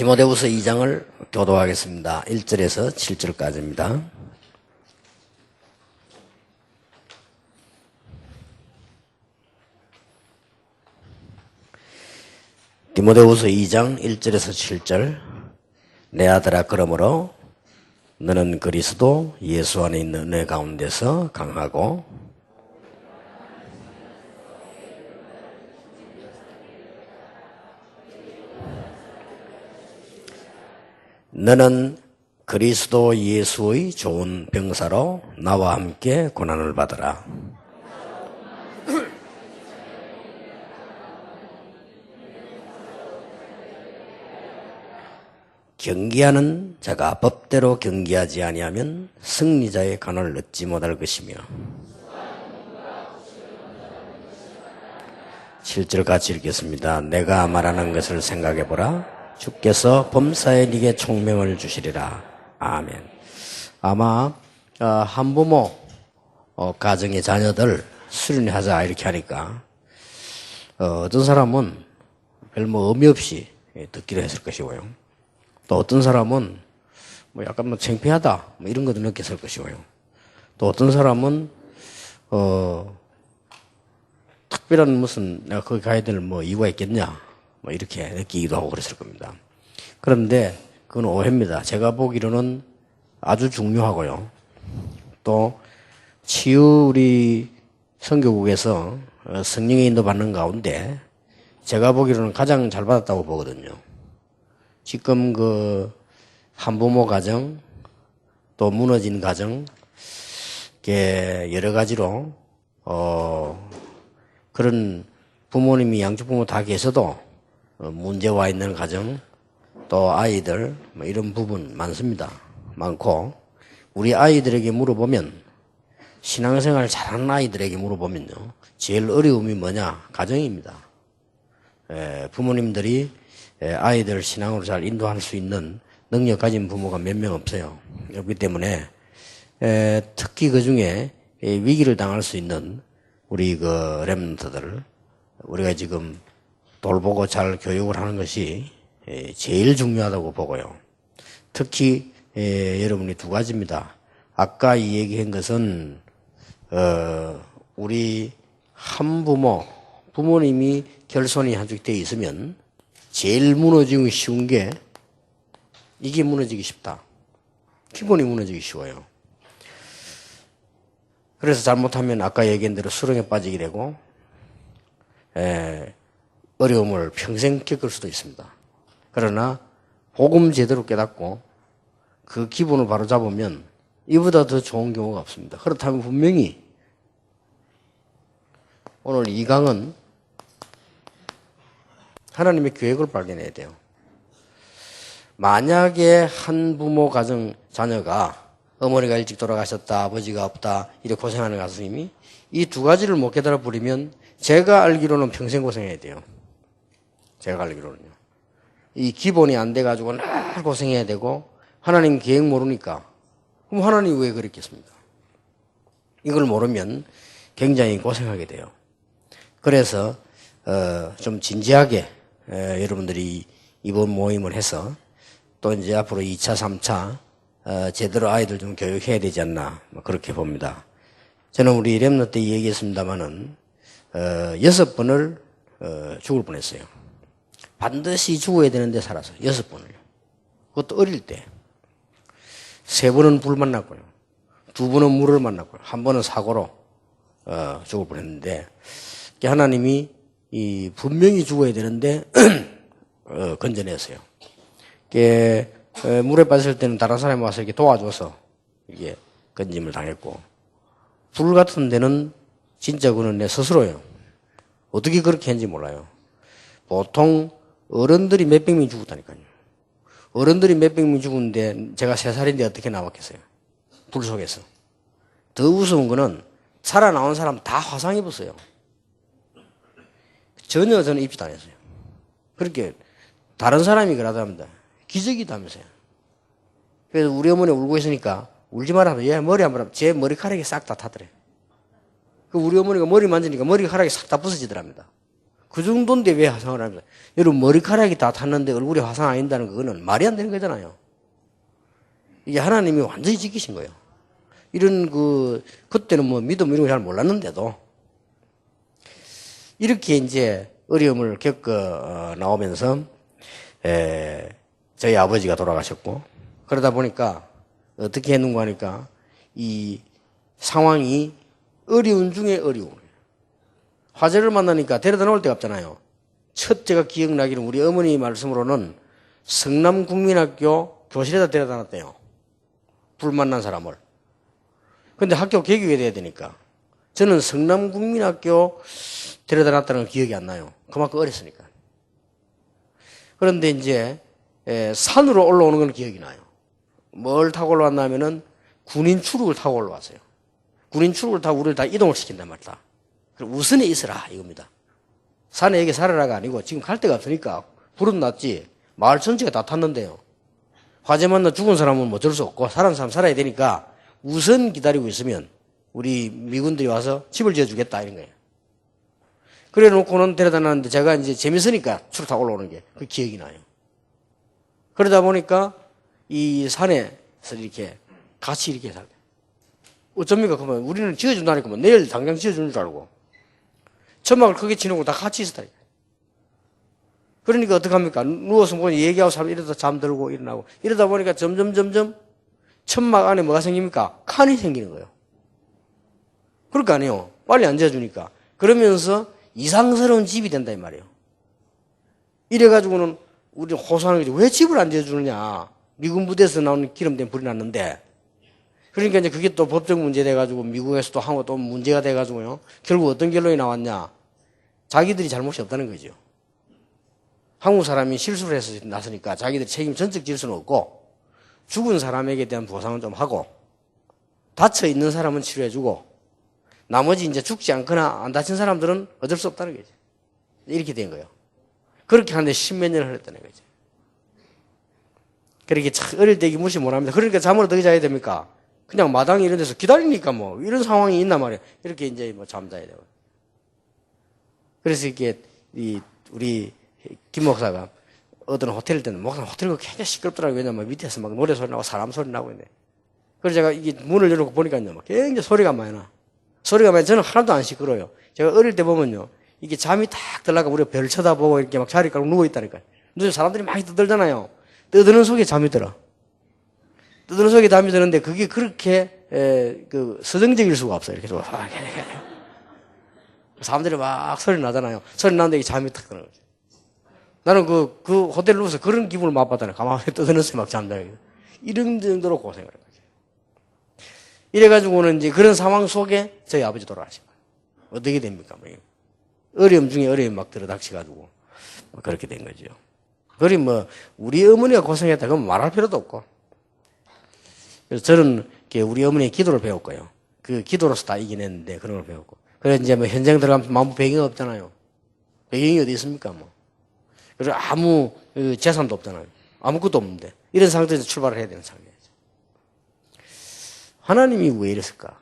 디모데후서 2장을 교도하겠습니다. 1절에서 7절까지입니다. 디모데후서 2장 1절에서 7절. 내 아들아, 그러므로 너는 그리스도 예수 안에 있는 은혜 가운데서 강하고 너는 그리스도 예수의 좋은 병사로 나와 함께 고난을 받으라. 경기하는 자가 법대로 경기하지 아니하면 승리자의 간을 얻지 못할 것이며 7절 같이 읽겠습니다. 내가 말하는 것을 생각해보라. 주께서 범사에 네게 총명을 주시리라. 아멘. 아마 한부모 가정의 자녀들 수련하자 이렇게 하니까 어떤 사람은 별 의미 없이 듣기로 했을 것이고요. 또 어떤 사람은 약간 창피하다 이런 것도 느꼈을 것이고요. 또 어떤 사람은 특별한 무슨 내가 거기 가야 될 이유가 있겠냐 이렇게 느끼기도 하고 그랬을 겁니다. 그런데 그건 오해입니다. 제가 보기로는 아주 중요하고요. 또 치유 우리 선교국에서 성령의 인도 받는 가운데 제가 보기로는 가장 잘 받았다고 보거든요. 지금 한부모 가정, 또 무너진 가정, 여러 가지로, 그런 부모님이 양쪽 부모 다 계셔도 문제와 있는 가정, 또 아이들, 이런 부분 많습니다. 많고, 우리 아이들에게 물어보면, 신앙생활 잘하는 아이들에게 물어보면요, 제일 어려움이 뭐냐? 가정입니다. 부모님들이 아이들 신앙으로 잘 인도할 수 있는 능력 가진 부모가 몇 명 없어요. 그렇기 때문에 특히 그 중에 위기를 당할 수 있는 우리 렘넌트들 우리가 지금 돌보고 잘 교육을 하는 것이 제일 중요하다고 보고요. 특히 여러분이 두 가지입니다. 아까 이 얘기한 것은 우리 부모님이 결손이 한쪽 돼 있으면 제일 무너지기 쉬운 게 이게 무너지기 쉽다. 기본이 무너지기 쉬워요. 그래서 잘못하면 아까 얘기한 대로 수렁에 빠지게 되고 어려움을 평생 겪을 수도 있습니다. 그러나 복음 제대로 깨닫고 그 기본을 바로 잡으면 이보다 더 좋은 경우가 없습니다. 그렇다면 분명히 오늘 이 강은 하나님의 계획을 발견해야 돼요. 만약에 한 부모 가정 자녀가 어머니가 일찍 돌아가셨다, 아버지가 없다 이렇게 고생하는 가슴이 이 두 가지를 못 깨달아 버리면 제가 알기로는 평생 고생해야 돼요. 제가 알기로는요. 이 기본이 안 돼가지고 늘 고생해야 되고 하나님 계획 모르니까 그럼 하나님 왜 그랬겠습니까? 이걸 모르면 굉장히 고생하게 돼요. 그래서 좀 진지하게 여러분들이 이번 모임을 해서 또 이제 앞으로 2차, 3차 제대로 아이들 좀 교육해야 되지 않나 그렇게 봅니다. 저는 우리 렘넌트 때 얘기했습니다마는 6번을 죽을 뻔했어요. 반드시 죽어야 되는데 살아서 6번을요. 그것도 어릴 때. 3번은 불 만났고요. 2번은 물을 만났고요. 1번은 사고로 죽을 뻔했는데 하나님이 분명히 죽어야 되는데 건져냈어요. 물에 빠졌을 때는 다른 사람이 와서 이렇게 도와줘서 이게 건짐을 당했고 불 같은 데는 진짜 그는 내 스스로예요. 어떻게 그렇게 했는지 몰라요. 보통 어른들이 몇백 명이 죽었다니까요. 어른들이 몇백 명이 죽었는데 제가 3살인데 어떻게 나왔겠어요? 불 속에서. 더 우스운 거는 살아나온 사람 다 화상 입었어요. 전혀 저는 입지도 안 했어요. 그렇게 다른 사람이 그러답니다. 기적이다면서요. 그래서 우리 어머니 울고 있으니까 울지 마라. 얘 머리 한 번, 제 머리카락이 싹 다 타더래. 그 우리 어머니가 머리 만지니까 머리카락이 싹 다 부서지더랍니다. 그 정도인데 왜 화상을 합니까? 여러분, 머리카락이 다 탔는데 얼굴에 화상 안 된다는 그거는 말이 안 되는 거잖아요. 이게 하나님이 완전히 지키신 거예요. 이런 그때는 뭐 믿음 이런 거 잘 몰랐는데도 이렇게 이제 어려움을 겪어 나오면서 저희 아버지가 돌아가셨고, 그러다 보니까 어떻게 했는가 하니까 이 상황이 어려운 중에 어려운 거예요. 화재를 만나니까 데려다 놓을 데가 없잖아요. 첫 제가 기억나기는 우리 어머니 말씀으로는 성남국민학교 교실에다 데려다 놨대요. 불 만난 사람을. 근데 학교 개교해야 돼야 되니까. 저는 성남국민학교 데려다 놨다는 기억이 안 나요. 그만큼 어렸으니까. 그런데 이제 산으로 올라오는 건 기억이 나요. 뭘 타고 올라왔냐면은 군인 추룩을 타고 올라왔어요. 군인 추룩을 타고 우리를 다 이동을 시킨단 말이다. 우선에 있어라 이겁니다. 산에 여기 살아라가 아니고 지금 갈 데가 없으니까 불은 났지 마을 전체가 다 탔는데요. 화재 만나 죽은 사람은 뭐 어쩔 수 없고 살아난 사람 살아야 되니까 우선 기다리고 있으면 우리 미군들이 와서 집을 지어주겠다 이런 거예요. 그래 놓고는 데려다 놨는데 제가 이제 재밌으니까 추를 타고 올라오는 게 그 기억이 나요. 그러다 보니까 이 산에서 이렇게 같이 이렇게 살고 어쩝니까? 그러면 우리는 지어준다니까 뭐 내일 당장 지어주는 줄 알고 천막을 크게 치는 거 다 같이 있었다니까. 그러니까 어떡합니까? 누워서 뭐 얘기하고 사람 이러다 잠들고 일어나고 이러다 보니까 점점 천막 안에 뭐가 생깁니까? 칸이 생기는 거예요. 그럴 거 아니에요. 빨리 안 지어주니까. 그러면서 이상스러운 집이 된다 이 말이에요. 이래가지고는 우리 호소하는 거지. 왜 집을 안 지어주느냐. 미군 부대에서 나오는 기름된 불이 났는데. 그러니까 이제 그게 또 법적 문제 돼가지고 미국에서도 하고 또 문제가 돼가지고요. 결국 어떤 결론이 나왔냐. 자기들이 잘못이 없다는 거죠. 한국 사람이 실수를 해서 났으니까 자기들이 책임 전적 질 수는 없고 죽은 사람에게 대한 보상은 좀 하고 다쳐 있는 사람은 치료해주고 나머지 이제 죽지 않거나 안 다친 사람들은 어쩔 수 없다는 거죠. 이렇게 된 거예요. 그렇게 하는데 십몇 년을 흘렀다는 거죠. 그렇게 참 어릴 때 무시 못합니다. 그러니까 잠을 어떻게 자야 됩니까? 그냥 마당 이런 데서 기다리니까 뭐 이런 상황이 있단 말이에요. 이렇게 이제 뭐 잠자야 되고. 그래서 이게 우리 김 목사가 어떤 호텔 때는 목사 호텔이 굉장히 시끄럽더라고요. 왜냐면 밑에서 막 노래 소리 나고 사람 소리 나고 있는데. 그래서 제가 이게 문을 열어놓고 보니까요. 막 굉장히 소리가 많이 나. 소리가 많이 저는 하나도 안 시끄러워요. 제가 어릴 때 보면요. 이게 잠이 탁 들라가 우리가 별 쳐다보고 이렇게 막 자리 깔고 누워있다니까요. 누워 사람들이 많이 떠들잖아요. 떠드는 속에 잠이 들어. 떠드는 속에 잠이 드는데 그게 그렇게 서정적일 수가 없어요. 이렇게 사람들이 막 소리 나잖아요. 소리 나는데 이게 잠이 탁 드는 거죠. 나는 그 호텔 누워서 그런 기분을 맛봤다네. 가만히 떠드는 속에 막 잠자요. 이런 정도로 고생을 해요. 이래가지고는 이제 그런 상황 속에 저희 아버지 돌아가신 거예요. 어떻게 됩니까? 뭐 어려움 중에 어려움 막 들어닥쳐가지고 그렇게 된 거죠. 그리 뭐 우리 어머니가 고생했다 그러면 말할 필요도 없고. 그래서 저는 우리 어머니의 기도를 배웠고요. 그 기도로서 다 이겨냈는데 그런 걸 배웠고. 그래서 이제 뭐 현장 들어가면 아무 배경이 없잖아요. 배경이 어디 있습니까? 뭐. 그리고 아무 재산도 없잖아요. 아무것도 없는데 이런 상태에서 출발을 해야 되는 상황이에요. 하나님이 왜 이랬을까?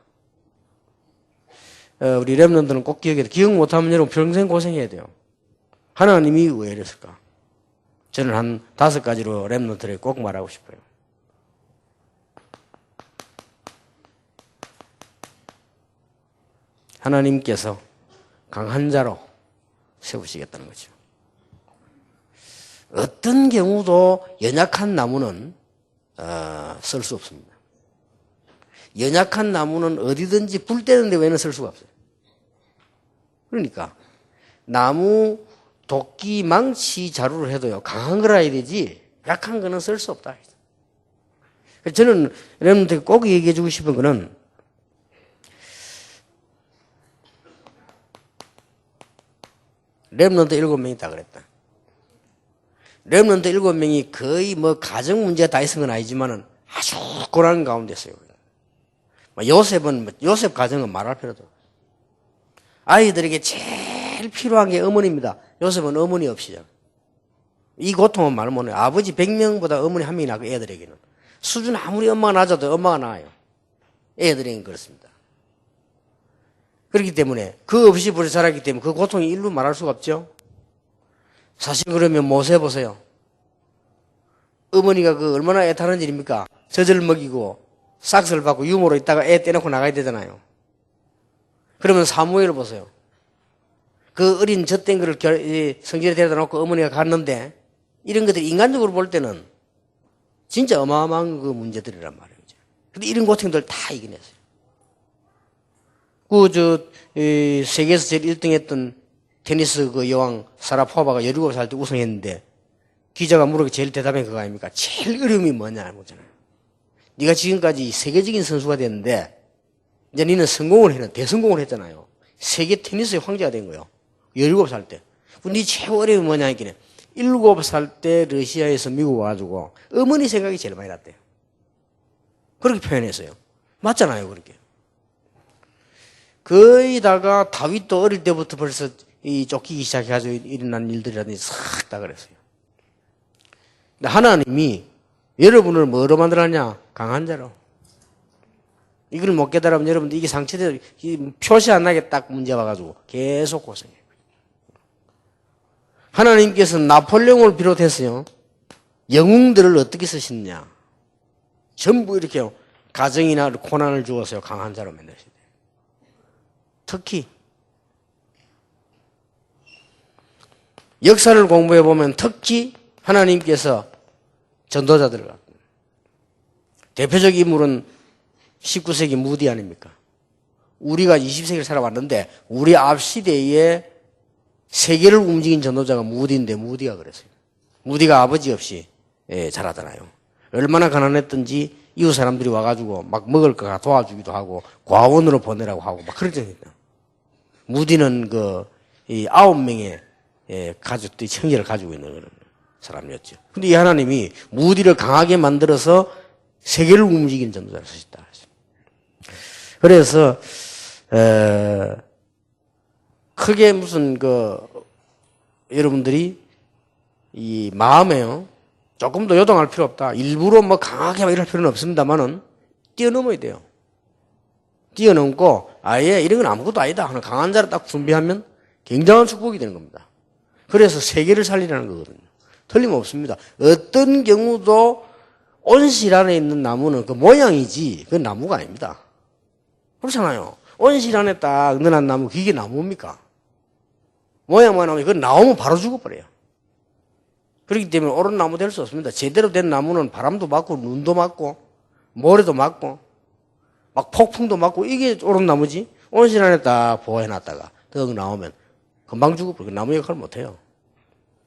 우리 렘넌트는 꼭 기억해야 돼. 기억 못하면 여러분 평생 고생해야 돼요. 하나님이 왜 이랬을까? 저는 한 5가지로 렘넌트를 꼭 말하고 싶어요. 하나님께서 강한 자로 세우시겠다는 거죠. 어떤 경우도 연약한 나무는 쓸 수 없습니다. 연약한 나무는 어디든지 불 때는데 외에는 쓸 수가 없어요. 그러니까 나무, 도끼, 망치, 자루를 해도요. 강한 거라 해야 되지 약한 거는 쓸 수 없다. 저는 여러분한테 꼭 얘기해 주고 싶은 거는 렘넌트 7명이 있다 그랬다. 렘넌트 7명이 거의 뭐 가정 문제가 다 있은 건 아니지만은 아주 고난 가운데 있어요. 요셉 가정은 말할 필요도 없어요. 아이들에게 제일 필요한 게 어머니입니다. 요셉은 어머니 없이잖아요. 이 고통은 말 못해요. 아버지 100명보다 어머니 1명이 나고 애들에게는. 수준 아무리 엄마가 낮아도 엄마가 나아요. 애들에게는 그렇습니다. 그렇기 때문에 그 없이 벌써 자랐기 때문에 그 고통이 일로 말할 수가 없죠. 사실 그러면 모세 보세요. 어머니가 그 얼마나 애타는 일입니까? 젖을 먹이고 싹스를 받고 유모로 있다가 애 떼놓고 나가야 되잖아요. 그러면 사무엘을 보세요. 그 어린 젖된 거를 성전에 데려다 놓고 어머니가 갔는데 이런 것들이 인간적으로 볼 때는 진짜 어마어마한 그 문제들이란 말이에요. 근데 이런 고통들 다 이겨냈어요. 세계에서 제일 1등 했던 테니스 그 여왕 사라포바가 17살 때 우승했는데 기자가 물어보기 제일 대답한 그거 아닙니까? 제일 어려움이 뭐냐 묻잖아요. 네가 지금까지 세계적인 선수가 됐는데 이제 너는 대성공을 했잖아요. 세계 테니스의 황제가 된 거예요. 17살 때. 네 최고 어려움이 뭐냐 했더니 7살 때 러시아에서 미국 와가지고 어머니 생각이 제일 많이 났대요. 그렇게 표현했어요. 맞잖아요, 그렇게. 거의다가 다윗도 어릴 때부터 벌써 쫓기기 시작해가지고 일어난 일들이라든지 싹 다 그랬어요. 근데 하나님이 여러분을 뭐로 만들었냐? 강한 자로. 이걸 못 깨달으면 여러분들 이게 상처돼 표시 안 나게 딱 문제 와가지고 계속 고생해요. 하나님께서 나폴레옹을 비롯해서요, 영웅들을 어떻게 쓰시느냐? 전부 이렇게 가정이나 고난을 주어서 강한 자로 만드시대요. 특히 역사를 공부해 보면 특히 하나님께서 전도자들을 갖고 대표적 인물은 19세기 무디 아닙니까? 우리가 20세기를 살아왔는데 우리 앞 시대에 세계를 움직인 전도자가 무디인데 무디가 그랬어요. 무디가 아버지 없이 자라잖아요. 얼마나 가난했던지 이웃 사람들이 와가지고 막 먹을 거 도와주기도 하고 과원으로 보내라고 하고 막 그러잖아요. 무디는 그 9명의 가족들이 형제를 가지고 있는 그런 사람이었죠. 근데 이 하나님이 무디를 강하게 만들어서 세계를 움직이는 전도자를 쓰셨다. 그래서 크게 무슨 여러분들이 이 마음에요 조금 더 요동할 필요 없다. 일부러 뭐 강하게 이럴 필요는 없습니다만은 뛰어넘어야 돼요. 뛰어넘고 아예 이런 건 아무것도 아니다 하는 강한 자를 딱 준비하면 굉장한 축복이 되는 겁니다. 그래서 세계를 살리라는 거거든요. 틀림없습니다. 어떤 경우도 온실 안에 있는 나무는 그 모양이지 그 나무가 아닙니다. 그렇잖아요. 온실 안에 딱 넣어놓은 나무 그게 나무입니까? 모양만 하면 그건 나오면 바로 죽어버려요. 그렇기 때문에 옳은 나무 될 수 없습니다. 제대로 된 나무는 바람도 맞고 눈도 맞고 모래도 맞고 막 폭풍도 맞고 이게 옳은 나무지. 온실 안에 딱 보호해놨다가 더 나오면 금방 죽어버리고 나무 역할을 못해요.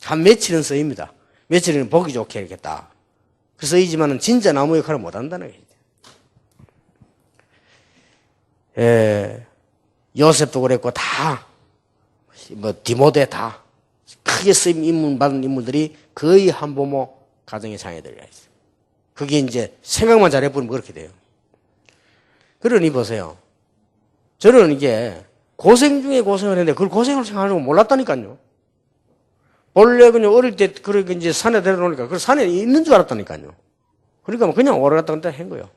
한 며칠은 쓰입니다. 며칠은 보기 좋게 이렇게 딱 쓰이지만은 진짜 나무 역할을 못한다는 거예요. 요셉도 그랬고 디모데 다 크게 쓰임 인물 받은 인물들이 거의 한부모 가정의 자녀들이라 했어요. 그게 이제 생각만 잘해보면 그렇게 돼요. 그러니 보세요. 저는 이게 고생 중에 고생을 했는데 그걸 고생을 생각하는 걸 몰랐다니까요. 원래 그냥 어릴 때 그렇게 이제 산에 데려놓으니까 그 산에 있는 줄 알았다니까요. 그러니까 그냥 오래 갔다 갔다 한 거예요.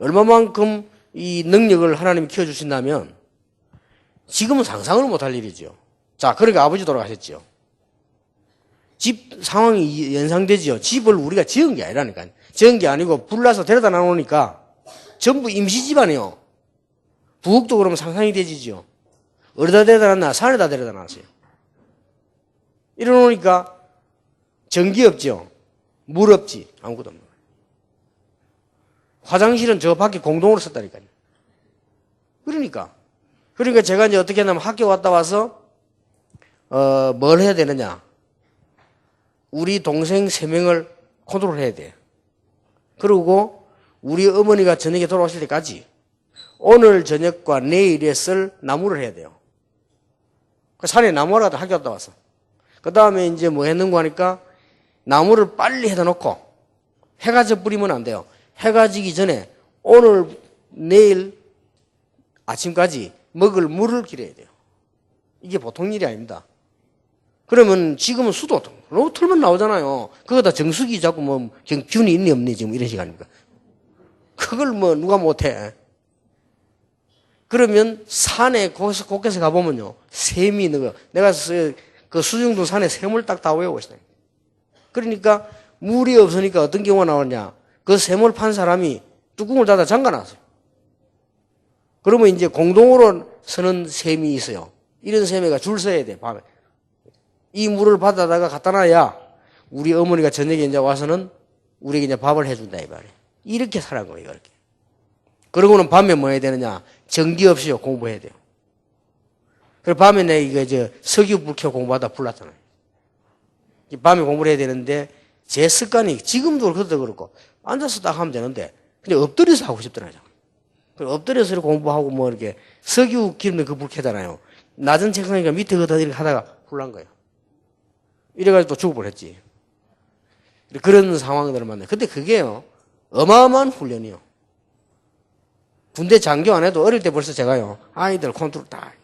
얼마만큼 이 능력을 하나님이 키워주신다면 지금은 상상을 못할 일이죠. 자, 그러니까 아버지 돌아가셨죠. 집 상황이 연상되지요. 집을 우리가 지은 게 아니라니까요. 지은 게 아니고 불나서 데려다 놔놓으니까 전부 임시집안이에요. 부엌도 그러면 상상이 되지죠. 어디다 데려다 놨나? 산에다 데려다 놨어요. 이러놓으니까 전기 없죠. 물 없지. 아무것도 없는 거예요. 화장실은 저 밖에 공동으로 썼다니까요. 그러니까 제가 이제 어떻게 했냐면 학교 왔다 와서 뭘 해야 되느냐. 우리 동생 3명을 컨트롤 해야 돼. 그리고 우리 어머니가 저녁에 돌아오실 때까지 오늘 저녁과 내일에 쓸 나무를 해야 돼요. 그 산에 나무를 하다 학교 갔다 와서. 그 다음에 이제 뭐 했는가 하니까 나무를 빨리 해다 놓고 해가 져 뿌리면 안 돼요. 해가 지기 전에 오늘, 내일 아침까지 먹을 물을 기려야 돼요. 이게 보통 일이 아닙니다. 그러면 지금은 수도 틀면 나오잖아요. 그거다 정수기 자꾸 뭐 균이 있니 없니 지금 이런 시간입니까? 그걸 뭐 누가 못해. 그러면 산에 곳곳에 가보면요 샘이 있는 거. 내가 그 수중도 산에 샘을 딱 다 외우시다. 그러니까 물이 없으니까 어떤 경우가 나오냐. 그 샘을 판 사람이 뚜껑을 닫아 잠가놨어요. 그러면 이제 공동으로 서는 샘이 있어요. 이런 샘에가 줄 서야 돼, 밤에. 이 물을 받아다가 갖다 놔야 우리 어머니가 저녁에 이제 와서는 우리에게 이제 밥을 해준다, 이 말이에요. 이렇게 살아간 거예요, 이렇게. 그러고는 밤에 뭐 해야 되느냐. 전기 없이요, 공부해야 돼요. 그래서 밤에 내가 이거 석유 불 켜 공부하다 불났잖아요. 밤에 공부를 해야 되는데 제 습관이 지금도 그것도 그렇고 앉아서 딱 하면 되는데 근데 엎드려서 하고 싶더라고요. 엎드려서 이렇게 공부하고 뭐 이렇게 석유 기름에 그 불 켜잖아요. 낮은 책상이니까 밑에 그다 이렇게 하다가 불난 거예요. 이래가지고 또 죽을 뻔했지. 그런 상황들을 만나요. 근데 그게요 어마어마한 훈련이요. 군대 장교 안 해도 어릴 때 벌써 제가요 아이들 컨트롤 딱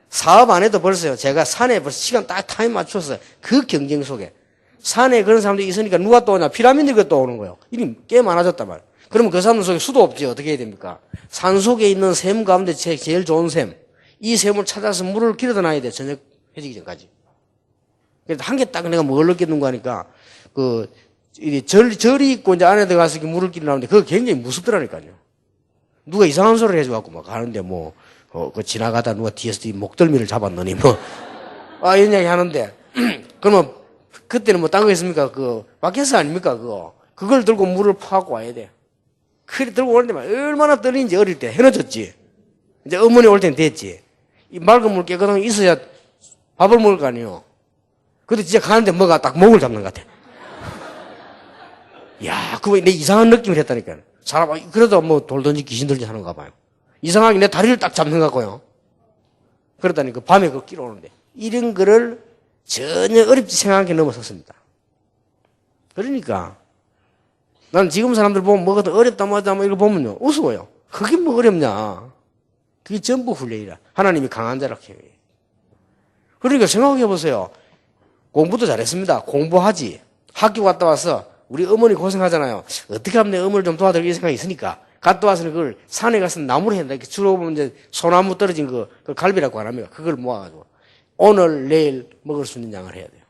사업 안 해도 벌써요 제가 산에 벌써 시간 딱 타임 맞춰서 그 경쟁 속에 산에 그런 사람들이 있으니까 누가 또 오냐 피라미드가 또 오는 거예요. 이미 꽤 많아졌단 말이에요. 그러면 그 사람들 속에 수도 없지. 어떻게 해야 됩니까? 산 속에 있는 샘 가운데 제일 좋은 샘. 이 샘을 찾아서 물을 길어다 놔야 돼. 저녁 해지기 전까지. 그래서 한 개 딱 내가 뭘 넣겠는 거 하니까 절이 있고 이제 안에 들어가서 물을 길어 나오는데 그거 굉장히 무섭더라니까요. 누가 이상한 소리를 해줘갖고 막 가는데 그 지나가다 누가 뒤에서 목덜미를 잡았느니 이런 이야기 하는데 그러면 그때는 뭐 딴 거 있습니까? 마켓스 아닙니까? 그걸 들고 물을 파고 와야 돼. 그래 들고 오는데 얼마나 떨리는지 어릴 때 해놓쳤지. 이제 어머니 올 때는 됐지. 이 맑은 물 깨끗한 게 있어야 밥을 먹을 거 아니에요. 근데 진짜 가는데 뭐가 딱 목을 잡는 것 같아. 야, 그거 내 이상한 느낌을 했다니까요. 사람, 그래도 뭐 돌든지 귀신들지 하는가 봐요. 이상하게 내 다리를 딱 잡는 것 같고요. 그러다니까 밤에 그거 끼러 오는데. 이런 거를 전혀 어렵지 생각하게 넘어섰습니다. 그러니까 난 지금 사람들 보면 뭐가 어렵다 뭐다 뭐 이거 보면요 우스워요. 그게 뭐 어렵냐. 그게 전부 훈련이라. 하나님이 강한 자라 키워요. 그러니까 생각해 보세요. 공부도 잘했습니다. 공부하지. 학교 갔다 와서 우리 어머니 고생하잖아요. 어떻게 하면 내 어머니를 좀 도와드릴 생각이 있으니까 갔다 와서는 그걸 산에 가서 나무를 해야 돼. 주로 보면 이제 소나무 떨어진 그걸 갈비라고 안 합니다. 그걸 모아가지고 오늘 내일 먹을 수 있는 양을 해야 돼요.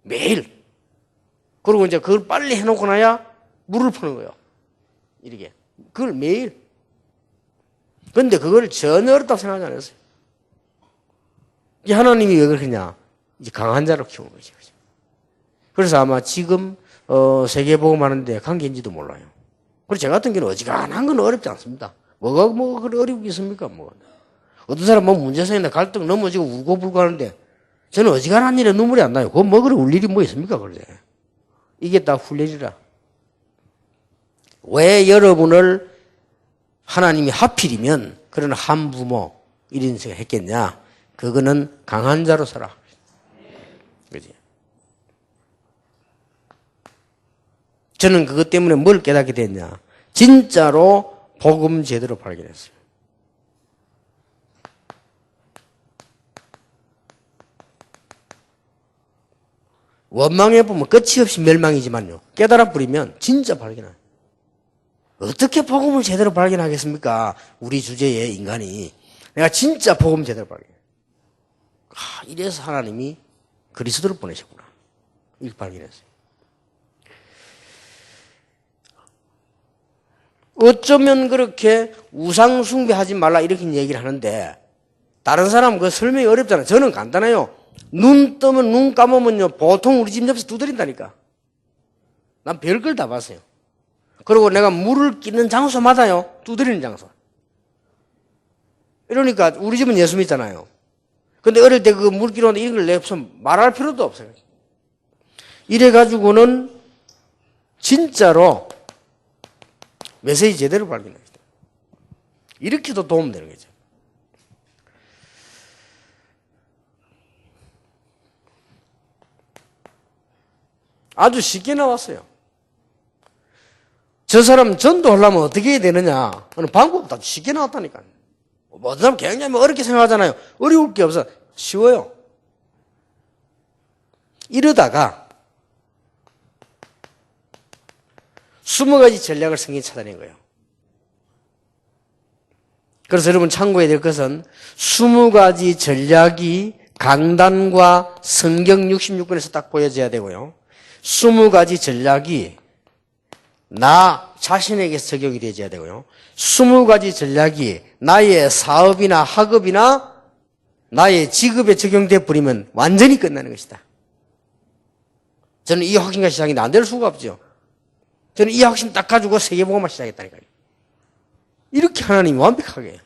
매일. 그리고 이제 그걸 빨리 해놓고 나야 물을 푸는 거예요. 이렇게. 그걸 매일. 그런데 그걸 전혀 어렵다고 생각하지 않았어요. 이 하나님이 왜 그러냐. 이제 강한 자로 키우는 거죠. 그래서 아마 지금 세계복음 하는데 관계인지도 몰라요. 그리고 제 같은 경우는 어지간한 건 어렵지 않습니다. 뭐가 그런 어려운 게 있습니까? 어떤 사람 문제생이나 갈등 넘어지고 울고불고 하는데 저는 어지간한 일에 눈물이 안 나요. 그거 그래 울 일이 뭐 있습니까? 그러지. 이게 다 훈련이라. 왜 여러분을 하나님이 하필이면 그런 한부모 이런 생각 했겠냐? 그거는 강한 자로 살아. 그지? 저는 그것 때문에 뭘 깨닫게 됐냐? 진짜로 복음 제대로 발견했어요. 원망해 보면 끝이 없이 멸망이지만요. 깨달아 버리면 진짜 발견해요. 어떻게 복음을 제대로 발견하겠습니까? 우리 주제에 인간이. 내가 진짜 복음 제대로 발견해. 이래서 하나님이 그리스도를 보내셨구나. 이렇게 발견했어요. 어쩌면 그렇게 우상 숭배하지 말라 이렇게 얘기를 하는데 다른 사람은 그 설명이 어렵잖아요. 저는 간단해요. 눈 뜨면 눈 감으면요 보통 우리 집 옆에서 두드린다니까. 난 별걸 다 봤어요. 그리고 내가 물을 끼는 장소마다요 두드리는 장소. 이러니까 우리 집은 예수 믿잖아요. 근데 어릴 때 그 물 끼러 오는데 이런 걸 내가 말할 필요도 없어요. 이래가지고는 진짜로 메시지 제대로 발견해요. 이렇게도 도움되는 거죠. 아주 쉽게 나왔어요. 저 사람 전도하려면 어떻게 해야 되느냐 하는 방법도 아주 쉽게 나왔다니까요. 모든 사람 굉장히 어렵게 생각하잖아요. 어려울 게 없어. 쉬워요. 이러다가 20가지 전략을 성경이 찾아낸 거예요. 그래서 여러분 참고해야 될 것은 20가지 전략이 강단과 성경 66권에서 딱 보여져야 되고요. 20가지 전략이 나 자신에게 적용이 되어야 되고요. 20가지 전략이 나의 사업이나 학업이나 나의 직업에 적용돼 버리면 완전히 끝나는 것이다. 저는 이 확신과 시작이 안 될 수가 없죠. 저는 이 확신 딱 가지고 세계복음을 시작했다니까요. 이렇게 하나님이 완벽하게 해요.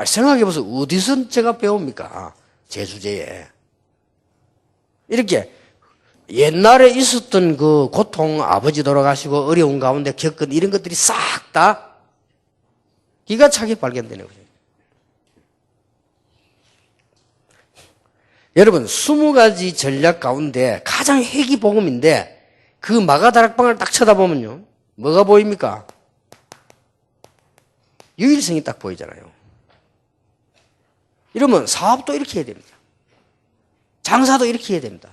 생각해보세요. 어디서 제가 배웁니까? 제 주제에. 이렇게 옛날에 있었던 그 고통, 아버지 돌아가시고 어려운 가운데 겪은 이런 것들이 싹 다 기가 차게 발견되는 거죠. 여러분, 20가지 전략 가운데 가장 핵이 복음인데 그 마가다락방을 딱 쳐다보면요. 뭐가 보입니까? 유일성이 딱 보이잖아요. 이러면 사업도 이렇게 해야 됩니다. 장사도 이렇게 해야 됩니다.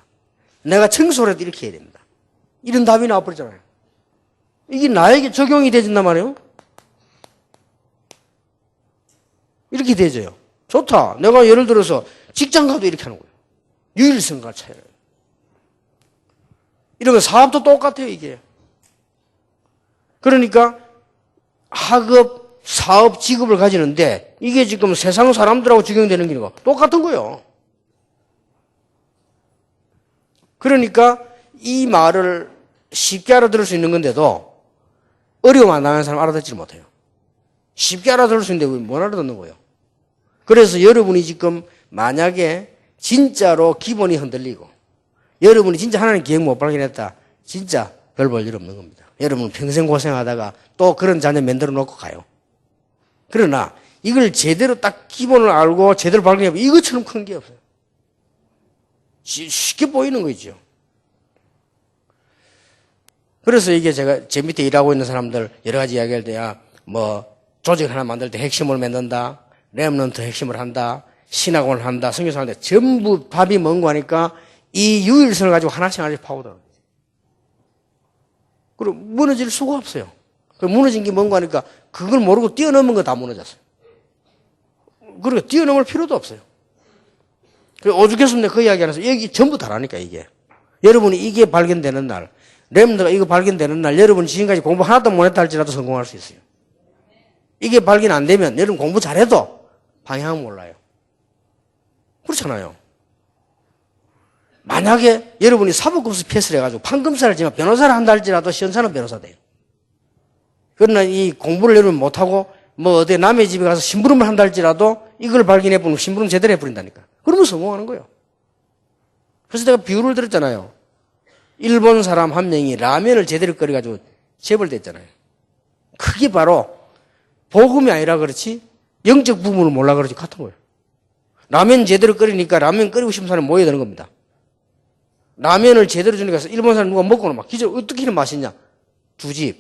내가 청소를 해도 이렇게 해야 됩니다. 이런 답이 나와버리잖아요. 이게 나에게 적용이 되진단 말이에요. 이렇게 되져요. 좋다. 내가 예를 들어서 직장 가도 이렇게 하는 거예요. 유일성과 차이를. 이러면 사업도 똑같아요, 이게. 그러니까 학업, 사업, 직업을 가지는데 이게 지금 세상 사람들하고 적용되는 게 똑같은 거예요. 그러니까 이 말을 쉽게 알아들을 수 있는 건데도 어려움 안 나는 사람 알아듣지 못해요. 쉽게 알아들을 수 있는데 왜 못 알아듣는 거예요? 그래서 여러분이 지금 만약에 진짜로 기본이 흔들리고 여러분이 진짜 하나님 계획 못 발견했다. 진짜 별 볼 일 없는 겁니다. 여러분 평생 고생하다가 또 그런 자녀 만들어 놓고 가요. 그러나 이걸 제대로 딱 기본을 알고 제대로 발견해보면 이것처럼 큰 게 없어요. 쉽게 보이는 거죠. 그래서 이게 제가 제 밑에 일하고 있는 사람들 여러 가지 이야기할 때야 뭐 조직 하나 만들 때 핵심을 만든다. 렘넌트 핵심을 한다. 신학원을 한다. 성경을 하는데 전부 밥이 뭔고 하니까 이 유일성을 가지고 하나씩 파고들어요. 그리고 무너질 수가 없어요. 무너진 게 뭔고 하니까 그걸 모르고 뛰어넘은 거 다 무너졌어요. 그리고 뛰어넘을 필요도 없어요. 오죽했으면 그 이야기 하면서 여기 전부 다라니까 이게. 여러분이 이게 발견되는 날, 렘너가 이거 발견되는 날 여러분 지금까지 공부 하나도 못했다 할지라도 성공할 수 있어요. 이게 발견 안 되면 여러분 공부 잘해도 방향을 몰라요. 그렇잖아요. 만약에 여러분이 사법급수 패스를 해가지고 판검사를 지만 변호사를 한다 할지라도 시험사는 변호사 돼요. 그러나 이 공부를 여러분 못하고 뭐 어디 남의 집에 가서 심부름을 한다 할지라도 이걸 발견해보면 심부름 제대로 해버린다니까. 그러면 성공하는 거예요. 그래서 내가 비유를 들었잖아요. 일본 사람 한 명이 라면을 제대로 끓여가지고 재벌됐잖아요. 그게 바로 복음이 아니라 그렇지 영적 부분을 몰라 그렇지 같은 거예요. 라면 제대로 끓이니까 라면 끓이고 싶은 사람이 모여드는 겁니다. 라면을 제대로 주니까 일본 사람 누가 먹고는 막 기절 어떻게 이런 맛있냐. 2집,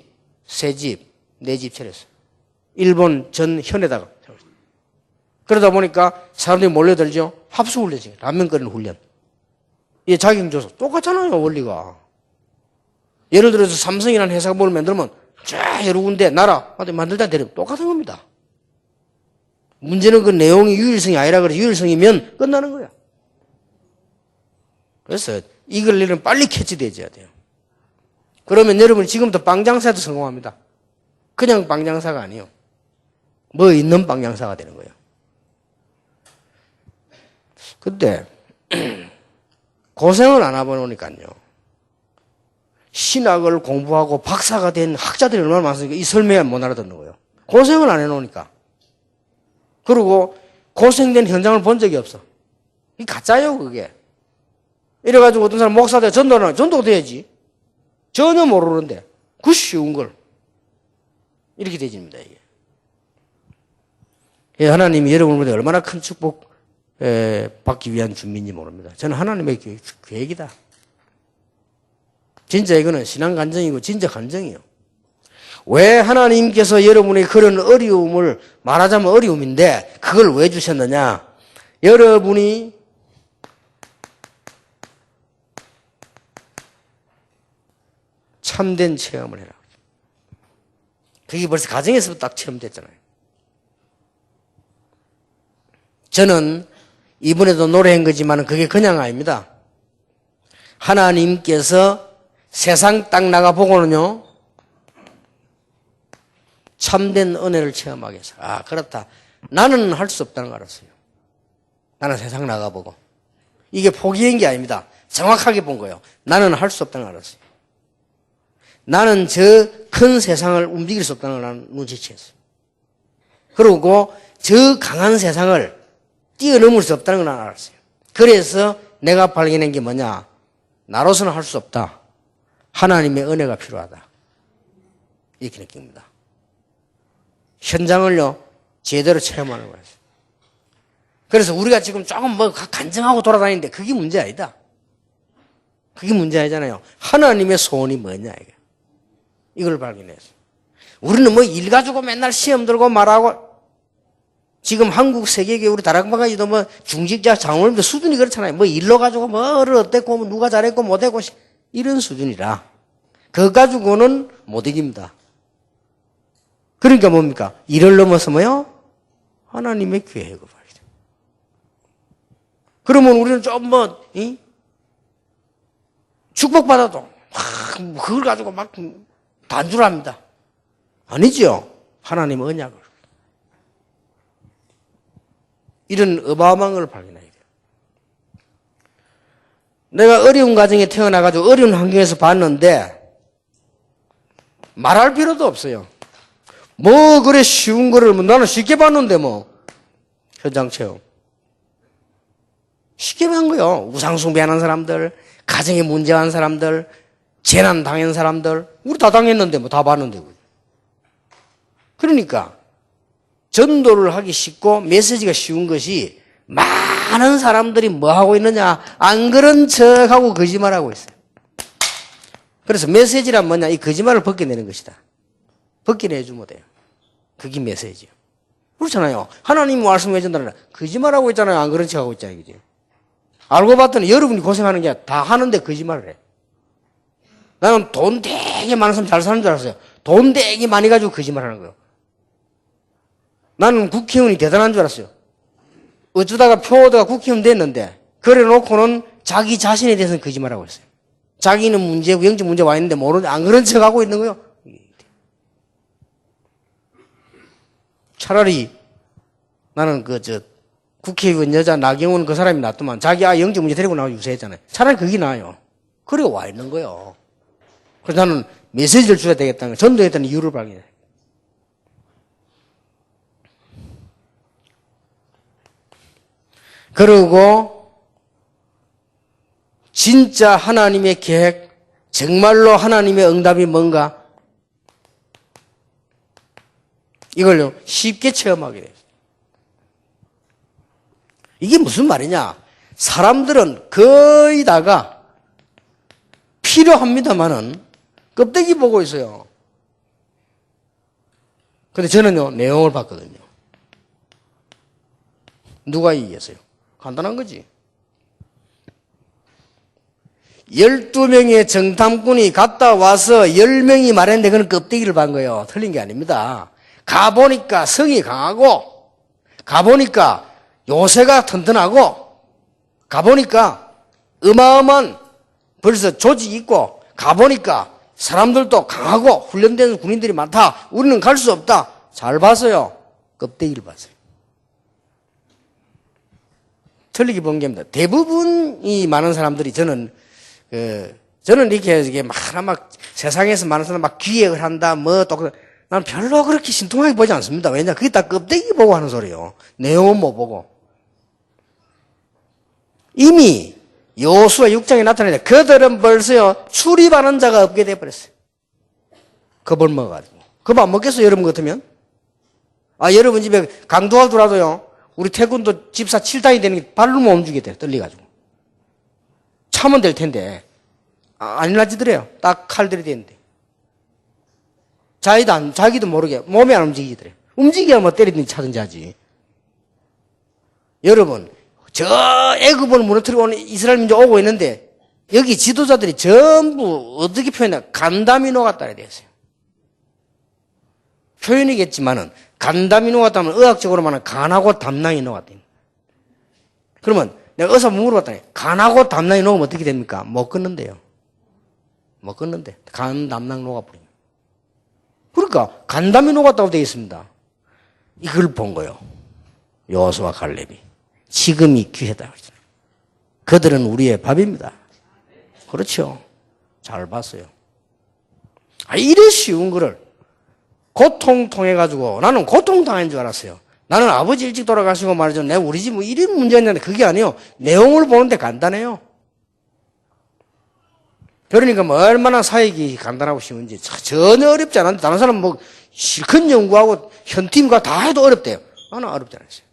3집, 4집 차렸어요. 일본 전 현에다가. 그러다 보니까 사람들이 몰려들죠. 합수훈련이에요. 라면 끓이는 훈련. 이게 자격증 줘서 똑같잖아요, 원리가. 예를 들어서 삼성이라는 회사가 뭘 만들면 쫙 여러 군데 나라 만들다 데리면 똑같은 겁니다. 문제는 그 내용이 유일성이 아니라 그래. 유일성이면 끝나는 거야. 그래서 이걸 일은 빨리 캐치되어야 돼요. 그러면 여러분이 지금부터 빵장사도 성공합니다. 그냥 빵장사가 아니에요. 뭐 있는 빵장사가 되는 거예요. 근데 고생을 안 해보니까요. 신학을 공부하고 박사가 된 학자들이 얼마나 많으니까 이 설명을 못 알아듣는 거예요. 고생을 안 해놓으니까. 그리고 고생된 현장을 본 적이 없어. 이게 가짜예요, 그게. 이래가지고 어떤 사람 목사들 전도가 돼야지. 전혀 모르는데. 그 쉬운 걸. 이렇게 되집니다, 이게. 하나님이 여러분들에게 얼마나 큰 축복 받기 위한 준비인지 모릅니다. 저는 하나님의 계획이다. 진짜 이거는 신앙 간증이고 진짜 간증이에요. 왜 하나님께서 여러분의 그런 어려움을 말하자면 어려움인데 그걸 왜 주셨느냐? 여러분이 참된 체험을 해라. 그게 벌써 가정에서부터 딱 체험됐잖아요. 저는 이번에도 노래한 거지만 그게 그냥 아닙니다. 하나님께서 세상 딱 나가보고는요, 참된 은혜를 체험하게 해서, 아, 그렇다. 나는 할 수 없다는 걸 알았어요. 나는 세상 나가보고. 이게 포기한 게 아닙니다. 정확하게 본 거예요. 나는 할 수 없다는 걸 알았어요. 나는 저 큰 세상을 움직일 수 없다는 걸 나는 눈치챘어요. 그리고 저 강한 세상을 뛰어넘을 수 없다는 걸 나는 알았어요. 그래서 내가 발견한 게 뭐냐? 나로서는 할 수 없다. 하나님의 은혜가 필요하다. 이렇게 느낍니다. 현장을요, 제대로 체험하는 거예요. 그래서 우리가 지금 조금 뭐 간증하고 돌아다니는데 그게 문제 아니다. 그게 문제 아니잖아요. 하나님의 소원이 뭐냐, 이게. 이걸 발견했어요. 우리는 뭐 일 가지고 맨날 시험 들고 말하고, 지금 한국 세계계 우리 다락방까지도 뭐 중직자 장로님들 수준이 그렇잖아요. 뭐 일로 가지고 뭐를 어땠고, 뭐 누가 잘했고 못했고, 이런 수준이라. 그거 가지고는 못 이깁니다. 그러니까 뭡니까? 이를 넘어서 뭐요? 하나님의 계획을 봐야 돼요. 그러면 우리는 좀 뭐, 축복받아도, 그걸 가지고 막 단줄합니다. 아니죠. 하나님의 언약을. 이런 어마어마한 걸 발견해야 돼요. 내가 어려운 가정에 태어나가지고 어려운 환경에서 봤는데, 말할 필요도 없어요. 뭐 그래 쉬운 거를 뭐 나는 쉽게 봤는데 뭐 현장 체험 쉽게 본 거요. 우상 숭배하는 사람들, 가정에 문제한 사람들, 재난 당한 사람들, 우리 다 당했는데 뭐 다 봤는데. 그러니까 전도를 하기 쉽고 메시지가 쉬운 것이 많은 사람들이 뭐 하고 있느냐, 안 그런 척하고 거짓말하고 있어요. 그래서 메시지란 뭐냐, 이 거짓말을 벗겨내는 것이다. 벗겨내주면 돼요. 그게 메시지예요. 그렇잖아요. 하나님이 말씀해 준다는 거짓말하고 있잖아요. 안 그런 척하고 있잖아요. 그지? 알고 봤더니 여러분이 고생하는 게 다 하는데 거짓말을 해. 나는 돈 되게 많은 사람 잘 사는 줄 알았어요. 돈 되게 많이 가지고 거짓말하는 거예요. 나는 국회의원이 대단한 줄 알았어요. 어쩌다가 표 얻어가 국회의원 됐는데 그래 놓고는 자기 자신에 대해서는 거짓말하고 있어요. 자기는 문제고 영적 문제 와 있는데 모르는데 안 그런 척하고 있는 거예요. 차라리 나는 국회의원 여자 나경원 그 사람이 낫더만 자기 영적 문제 데리고 나와 유세했잖아요. 차라리 그게 나아요. 그래 와 있는 거예요. 그래서 나는 메시지를 줘야 되겠다는 거, 전도했다는 이유를 발견해. 그리고 진짜 하나님의 계획, 정말로 하나님의 응답이 뭔가 이걸요 쉽게 체험하게 돼요. 이게 무슨 말이냐? 사람들은 거의 다가 필요합니다만은 껍데기 보고 있어요. 근데 저는요 내용을 봤거든요. 누가 이기겠어요? 간단한 거지. 12명의 정탐꾼이 갔다 와서 10명이 말했는데 그건 껍데기를 본 거예요. 틀린 게 아닙니다. 가보니까 성이 강하고, 가보니까 요새가 튼튼하고, 가보니까 어마어마한 벌써 조직이 있고, 가보니까 사람들도 강하고 훈련된 군인들이 많다. 우리는 갈 수 없다. 잘 봤어요. 껍데기를 봤어요. 틀리게 본 겁니다. 대부분이 많은 사람들이 저는 이렇게 막 세상에서 많은 사람 막 기획을 한다, 뭐 또 난 별로 그렇게 신통하게 보지 않습니다. 왜냐? 그게 다 껍데기 보고 하는 소리예요. 내용은 못 보고. 이미 여호수아 6장에 나타나는데 그들은 벌써요 출입하는 자가 없게 돼버렸어요. 겁을 먹어가지고. 겁 안 먹겠어요, 여러분 같으면? 여러분 집에 강도가 들어와도요, 우리 태권도 집사 7단이 되는 게 발로 못 움직이게 떨려가지고. 참으면 될 텐데, 안 일어나지더래요. 딱 칼들이 되는데. 자기도 모르게 몸이 안 움직이더래요. 움직여야 뭐 때리든지 차든지 하지. 여러분, 저 애굽을 무너뜨리고 오는 이스라엘 민족 오고 있는데, 여기 지도자들이 전부 어떻게 표현해? 간담이 녹았다 그래야 되겠어요. 표현이겠지만은, 간담이 녹았다면 의학적으로 말하면 간하고 담낭이 녹았다. 그러면 내가 의사 물어봤더니 간하고 담낭이 녹으면 어떻게 됩니까? 못 끊는데요. 못 끊는데. 간, 담낭 녹아버려요. 그러니까 간담이 녹았다고 되어 있습니다. 이걸 본 거예요. 여호수아 갈렙이. 지금이 기회다. 그들은 우리의 밥입니다. 그렇죠. 잘 봤어요. 이래 쉬운 거를 고통 통해가지고 나는 고통당한 줄 알았어요. 나는 아버지 일찍 돌아가시고 말이죠. 내가 우리 집 뭐 이런 문제였는데 그게 아니에요. 내용을 보는데 간단해요. 그러니까 뭐 얼마나 사역이 간단하고 쉬운지 전혀 어렵지 않았는데 다른 사람 뭐 실컷 연구하고 현팀과 다 해도 어렵대요. 나는 어렵지 않았어요.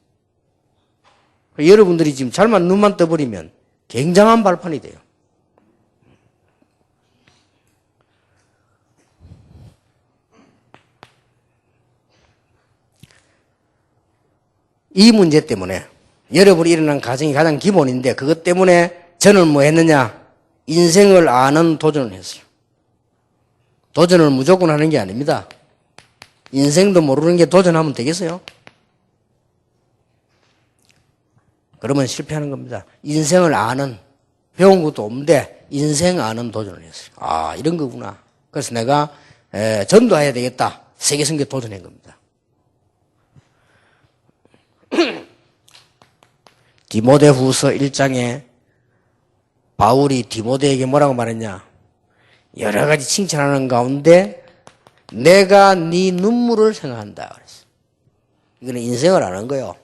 여러분들이 지금 잘만 눈만 떠버리면 굉장한 발판이 돼요. 이 문제 때문에 여러분이 일어난 가정이 가장 기본인데 그것 때문에 저는 뭐 했느냐? 인생을 아는 도전을 했어요. 도전을 무조건 하는 게 아닙니다. 인생도 모르는 게 도전하면 되겠어요? 그러면 실패하는 겁니다. 인생을 아는, 배운 것도 없는데 인생 아는 도전을 했어요. 아, 이런 거구나. 그래서 내가 전도해야 되겠다. 세계선교 도전한 겁니다. 디모데후서 1장에 바울이 디모데에게 뭐라고 말했냐? 여러 가지 칭찬하는 가운데 내가 네 눈물을 생각한다 그랬어. 이거는 인생을 아는 거예요.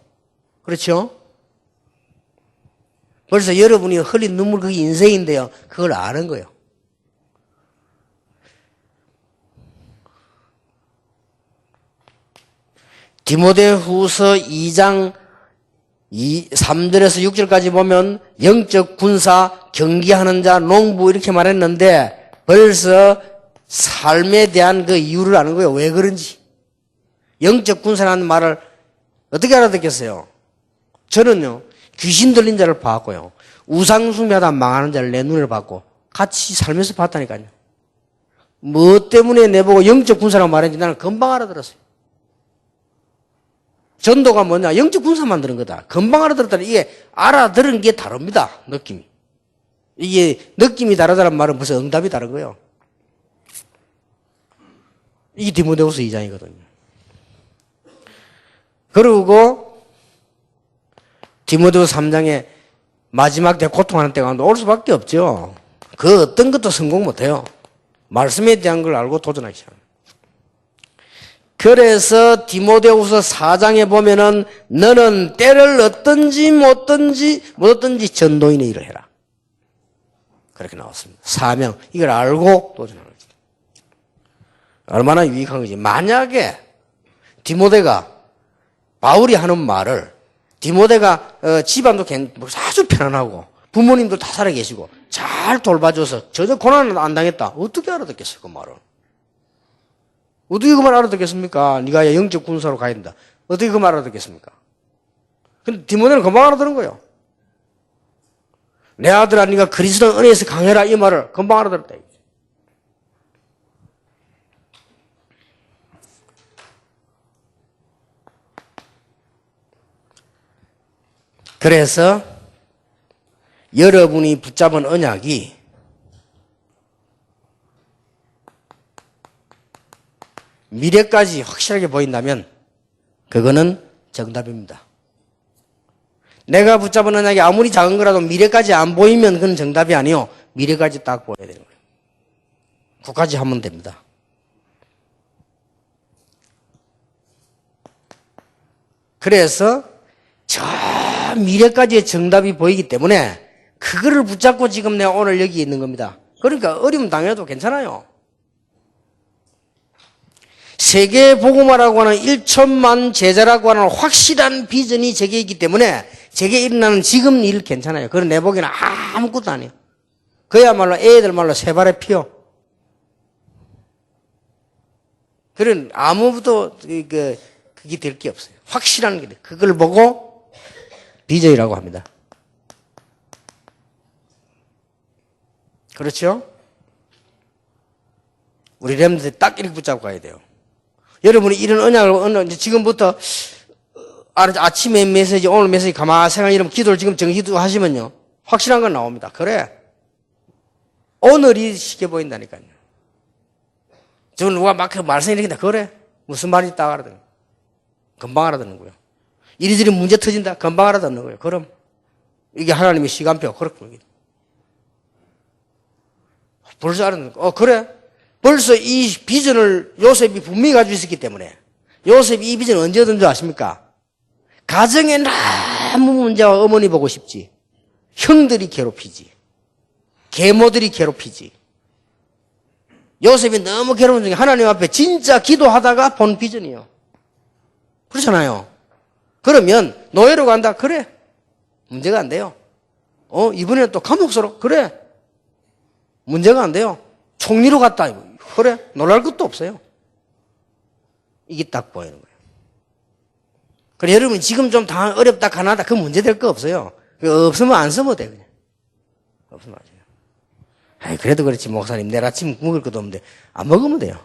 그렇죠? 그래서 여러분이 흘린 눈물 그게 인생인데요. 그걸 아는 거예요. 디모데후서 2장 3절에서 6절까지 보면 영적 군사, 경기하는 자, 농부 이렇게 말했는데 벌써 삶에 대한 그 이유를 아는 거예요. 왜 그런지. 영적 군사라는 말을 어떻게 알아듣겠어요? 저는요. 귀신 들린 자를 봤고요. 우상숭배하다 망하는 자를 내 눈을 봤고 같이 살면서 봤다니까요. 뭐 때문에 내보고 영적 군사라고 말했는지 나는 금방 알아들었어요. 전도가 뭐냐? 영적 군사 만드는 거다. 금방 알아들었다니 이게 알아들은 게 다릅니다. 느낌이. 이게 느낌이 다르다는 말은 벌써 응답이 다른 거예요. 이게 디모데후서 2장이거든요. 그리고 디모데후서 3장에 마지막 때 고통하는 때가 올 수밖에 없죠. 그 어떤 것도 성공 못해요. 말씀에 대한 걸 알고 도전하기 시작합니다. 그래서 디모데후서 4장에 보면은 너는 때를 얻든지 못 얻든지 전도인의 일을 해라. 그렇게 나왔습니다. 사명 이걸 알고 도전하는 거죠. 얼마나 유익한 거지. 만약에 디모데가 바울이 하는 말을 디모데가 집안도 아주 편안하고 부모님도 다 살아계시고 잘 돌봐줘서 전혀 고난을 안 당했다. 어떻게 알아듣겠어요 그 말을. 어떻게 그 말 알아듣겠습니까? 네가 영적 군사로 가야 된다. 어떻게 그 말 알아듣겠습니까? 근데 디모데는 금방 알아듣는 거예요. 내 아들아 네가 그리스도 은혜에서 강해라 이 말을 금방 알아들었다. 그래서 여러분이 붙잡은 언약이 미래까지 확실하게 보인다면 그거는 정답입니다. 내가 붙잡은 언약이 아무리 작은 거라도 미래까지 안 보이면 그건 정답이 아니요. 미래까지 딱 보여야 되는 거예요. 그까지 하면 됩니다. 그래서 저 미래까지의 정답이 보이기 때문에 그거를 붙잡고 지금 내가 오늘 여기 있는 겁니다. 그러니까 어려움 당해도 괜찮아요. 세계 복음화라고 하는 1천만 제자라고 하는 확실한 비전이 제게 있기 때문에 제게 일어나는 지금 일 괜찮아요. 그건 내 보기에는 아무것도 아니에요. 그야말로 애들 말로 새 발에 피어. 그런 아무것도 그게 될 게 없어요. 확실한 게 돼. 그걸 보고 비전이라고 합니다. 그렇죠? 우리 렘들 딱 이렇게 붙잡고 가야 돼요. 여러분이 이런 언약을 지금부터 아침에 메시지, 오늘 메시지 가만히 생각 이러면 기도를 지금 정시도 하시면요. 확실한 건 나옵니다. 그래. 오늘이 쉽게 보인다니까요. 지금 누가 막 말씀이니까 그래. 무슨 말인지 딱 알아듣는 거예요. 금방 알아듣는 거예요. 이리저리 문제 터진다. 금방 알아듣는 거예요. 그럼 이게 하나님의 시간표. 그렇군요. 벌써 알아듣는 거예요. 그래. 벌써 이 비전을 요셉이 분명히 가지고 있었기 때문에 요셉이 이 비전을 언제 얻은 줄 아십니까? 가정에 너무 문제와 어머니 보고 싶지. 형들이 괴롭히지. 계모들이 괴롭히지. 요셉이 너무 괴로운 중에 하나님 앞에 진짜 기도하다가 본 비전이에요. 그렇잖아요. 그러면 노예로 간다. 그래. 문제가 안 돼요. 이번에는 또 감옥소로. 그래. 문제가 안 돼요. 총리로 갔다. 그래. 놀랄 것도 없어요. 이게 딱 보이는 거예요. 그래, 여러분 지금 좀 어렵다, 가난하다, 그 문제 될 거 없어요. 없으면 안 쓰면 돼, 그냥. 없으면 안 돼요. 아이, 그래도 그렇지, 목사님. 내일 아침 먹을 것도 없는데, 안 먹으면 돼요.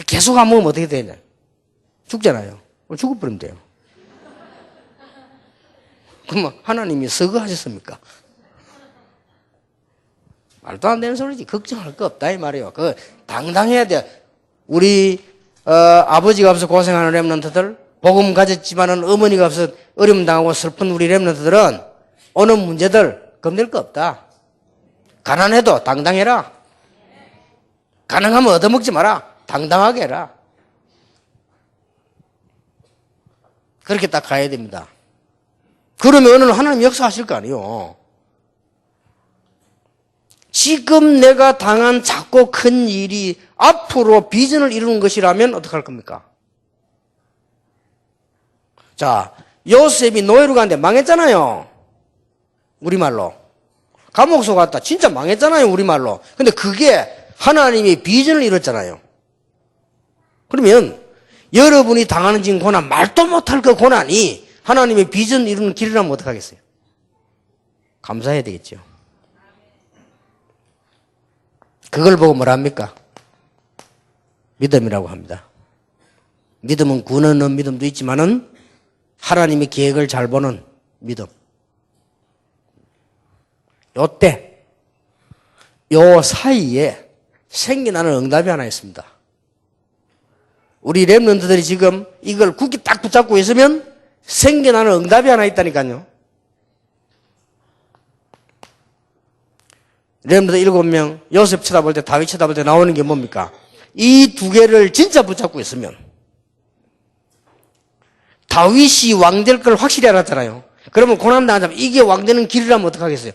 계속 안 먹으면 어떻게 되냐. 죽잖아요. 죽어버리면 돼요. 그럼 하나님이 서거하셨습니까? 말도 안 되는 소리지. 걱정할 거 없다, 이 말이에요. 당당해야 돼. 우리, 아버지가 없어 고생하는 렘넌트들, 복음 가졌지만은 어머니가 없어 어려움 당하고 슬픈 우리 렘넌트들은 어느 문제들 겁낼 거 없다. 가난해도 당당해라. 가능하면 얻어먹지 마라. 당당하게 해라. 그렇게 딱 가야 됩니다. 그러면 어느 날 하나님 역사하실 거 아니에요. 지금 내가 당한 작고 큰 일이 앞으로 비전을 이루는 것이라면 어떡할 겁니까? 자, 요셉이 노예로 갔는데 망했잖아요. 우리말로. 감옥소 갔다. 진짜 망했잖아요. 우리말로. 근데 그게 하나님이 비전을 이뤘잖아요. 그러면 여러분이 당하는 지금 고난, 말도 못할 그 고난이 하나님의 비전 이루는 길이라면 어떡하겠어요? 감사해야 되겠죠. 그걸 보고 뭐라 합니까? 믿음이라고 합니다. 믿음은 구원하는 믿음도 있지만은 하나님의 계획을 잘 보는 믿음. 요때, 요 사이에 생겨나는 응답이 하나 있습니다. 우리 렘넌트들이 지금 이걸 굳게 딱 붙잡고 있으면 생겨나는 응답이 하나 있다니까요. 렘넌트 7명, 요셉 쳐다볼 때, 다윗 쳐다볼 때 나오는 게 뭡니까? 이 두 개를 진짜 붙잡고 있으면 다윗이 왕될 걸 확실히 알았잖아요. 그러면 고난당하자면 이게 왕되는 길이라면 어떡하겠어요?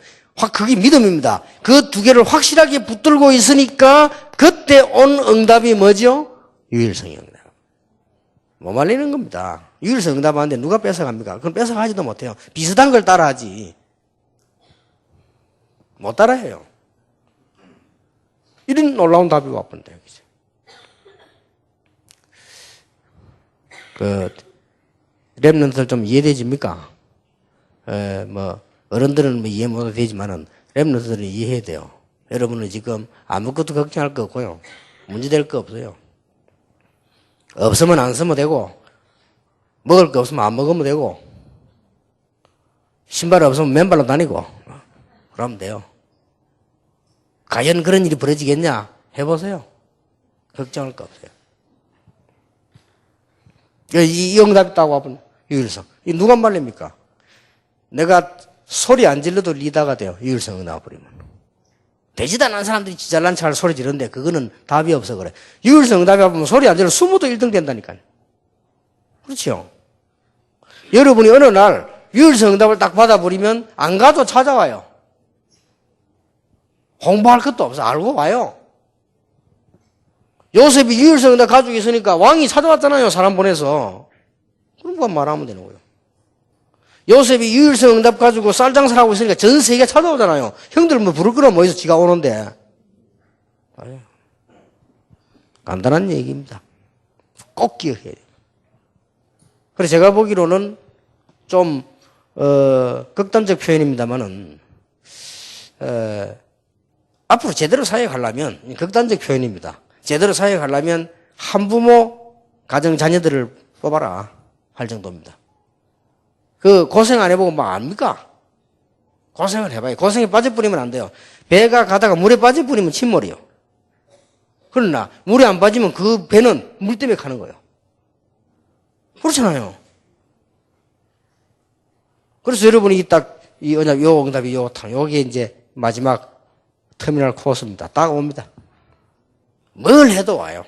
그게 믿음입니다. 그 두 개를 확실하게 붙들고 있으니까 그때 온 응답이 뭐죠? 유일성 응답. 못 말리는 겁니다. 유일성 응답하는데 누가 뺏어갑니까? 그건 뺏어가지도 못해요. 비슷한 걸 따라하지. 못 따라해요. 이런 놀라운 답이 와본다. 렘넌트들 좀 이해되십니까? 어른들은 이해 못 되지만은, 렘넌트들은 이해해야 돼요. 여러분은 지금 아무것도 걱정할 거 없고요. 문제될 거 없어요. 없으면 안 쓰면 되고, 먹을 거 없으면 안 먹으면 되고, 신발 없으면 맨발로 다니고, 그러면 돼요. 과연 그런 일이 벌어지겠냐? 해보세요. 걱정할 거 없어요. 이 응답이 있다고 하면 유일성. 이 누가 말립니까? 내가 소리 안 질러도 리더가 돼요. 유일성이 나와버리면. 되지도 않은 사람들이 지잘난 척할 소리 지르는데 그거는 답이 없어 그래. 유일성 응답이 하면 소리 안 질러 숨어도 1등 된다니까요. 그렇죠? 여러분이 어느 날 유일성 응답을 딱 받아버리면 안 가도 찾아와요. 공부할 것도 없어. 알고 와요. 요셉이 유일성 응답 가지고 있으니까 왕이 찾아왔잖아요. 사람 보내서. 그럼 그거 말하면 되는 거예요. 요셉이 유일성 응답 가지고 쌀 장사를 하고 있으니까 전 세계가 찾아오잖아요. 형들 뭐 부를 거나 뭐 해서 지가 오는데. 간단한 얘기입니다. 꼭 기억해야 돼요. 그래서 제가 보기로는 좀 극단적 표현입니다만은 앞으로 제대로 사역하려면 극단적 표현입니다. 제대로 사역하려면 한부모 가정 자녀들을 뽑아라. 할 정도입니다. 그 고생 안 해보고 뭐 압니까? 고생을 해봐요. 고생에 빠져버리면 안 돼요. 배가 가다가 물에 빠져버리면 침몰이요. 그러나 물에 안 빠지면 그 배는 물 때문에 가는 거예요. 그렇잖아요. 그래서 여러분이 요 응답이 요게 이제 마지막 터미널 코스입니다. 딱 옵니다. 뭘 해도 와요.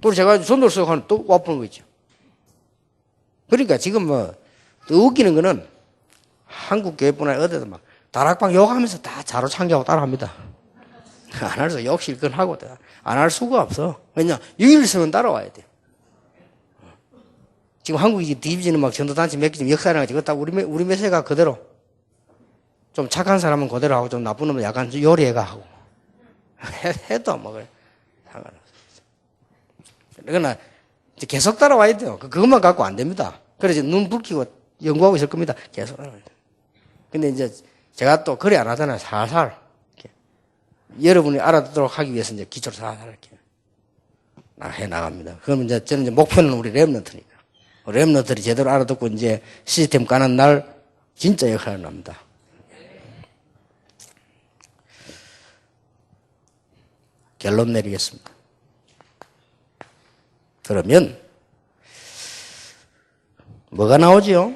또 제가 손을 쓰고 하면 또 와보는 거 있죠. 그러니까 지금 또 웃기는 거는 한국 교회뿐 아니라 어디도 막 다락방 욕하면서 다 자로 창기하고 따라합니다. 안 할 수, 욕 실컷 하고 안 할 수가 없어. 왜냐, 유일성은 따라와야 돼. 지금 한국이 디비전은 막 전도단체 몇 개 좀 역사랑 지금 딱 우리 메시가 그대로 좀 착한 사람은 그대로 하고 좀 나쁜 놈은 약간 요리해가 하고 해도 뭐 그래 상관없어. 그러나 계속 따라와야 돼요. 그것만 갖고 안 됩니다. 그래서 눈 붉히고 연구하고 있을 겁니다. 계속 따라와야 돼요. 근데 이제 제가 또 그래 안 하잖아요. 살살 이렇게. 여러분이 알아듣도록 하기 위해서 이제 기초를 살살 이렇게 해 나갑니다. 그러면 이제 저는 이제 목표는 우리 랩런트니까. 랩런트들이 제대로 알아듣고 이제 시스템 까는 날 진짜 역할을 합니다. 결론 내리겠습니다. 그러면 뭐가 나오지요?